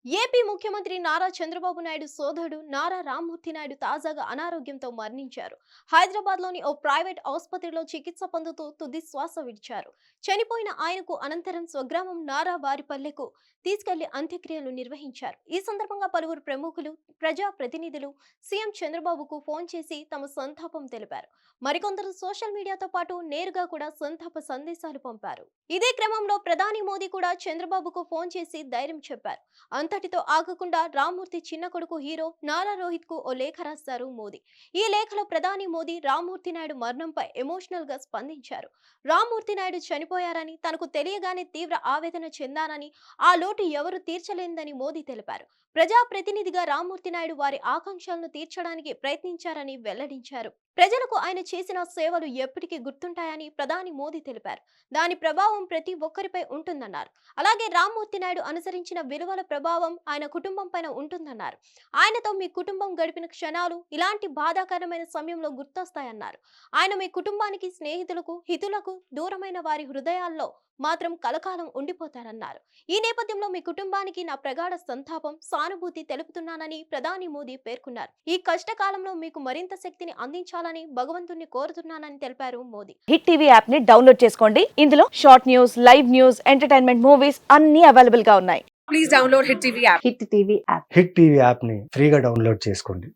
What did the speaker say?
AP ముఖ్యమంత్రి నారా చంద్రబాబు నాయుడు సోదరుడు నారా రామ్మూర్తి నాయుడు తాజాగా అనారోగ్యంతో మరణించారు. హైదరాబాద్లోని ఓ ప్రైవేట్ ఆసుపత్రిలో చికిత్స పొందుతూ తుది శ్వాస విడిచారు. చనిపోయిన ఆయనకు అనంతరం స్వగ్రామం నారా వారిపల్లెకు తీసుకెళ్లి అంత్యక్రియలు నిర్వహించారు. ఈ సందర్భంగా పలువురు ప్రముఖులు, ప్రజా ప్రతినిధులు సీఎం చంద్రబాబుకు ఫోన్ చేసి తమ సంతాపం తెలిపారు. మరికొందరు సోషల్ మీడియాతో పాటు నేరుగా కూడా సంతాప సందేశాలు పంపారు. ఇదే క్రమంలో ప్రధాని మోదీ కూడా చంద్రబాబుకు ఫోన్ చేసి ధైర్యం చెప్పారు. అంతటితో ఆగకుండా రామ్మూర్తి చిన్న కొడుకు హీరో నారా రోహిత్ కు ఓ లేఖ రాశారు మోదీ. ఈ లేఖలో ప్రధాని మోదీ రామ్మూర్తి నాయుడు మరణంపై ఎమోషనల్ గా స్పందించారు. రామ్మూర్తి నాయుడు చనిపోయారని తనకు తెలియగానే తీవ్ర ఆవేదన చెందానని, ఆ లోటు ఎవరు తీర్చలేందని మోదీ తెలిపారు. ప్రజా ప్రతినిధిగా రామ్మూర్తి నాయుడు వారి ఆకాంక్షలను తీర్చడానికి ప్రయత్నించారని వెల్లడించారు. ప్రజలకు ఆయన చేసిన సేవలు ఎప్పటికీ గుర్తుంటాయని ప్రధాని మోదీ తెలిపారు. దాని ప్రభావం ప్రతి ఒక్కరిపై ఉంటుందన్నారు. అలాగే రామ్మూర్తి నాయుడు అనుసరించిన విలువల ప్రభావం ఆయన కుటుంబం పైన ఉంటుందన్నారు. ఆయనతో మీ కుటుంబం గడిపిన క్షణాలు ఇలాంటి బాధాకరమైన సమయంలో గుర్తొస్తాయన్నారు. ఆయన మీ కుటుంబానికి, స్నేహితులకు, హితులకు దూరమైన వారి హృదయాల్లో మాత్రం కలకాలం ఉండిపోతారన్నారు. ఈ నేపథ్యంలో మీ కుటుంబానికి నా ప్రగాఢ సంతాపం, సానుభూతి తెలుపుతున్నానని ప్రధాని మోదీ పేర్కొన్నారు. ఈ కష్టకాలంలో మీకు మరింత శక్తిని అందించాలని భగవంతుణ్ణి కోరుతున్నానని తెలిపారు మోదీ. హిట్ టీవీ యాప్ ని డౌన్లోడ్ చేసుకోండి. ఇందులో short news, live news, entertainment movies అన్ని అవైలబుల్ గా ఉన్నాయి. Please download Hit TV app. Hit TV app. Hit TV యాప్ని ఫ్రీగా డౌన్లోడ్ చేసుకోండి.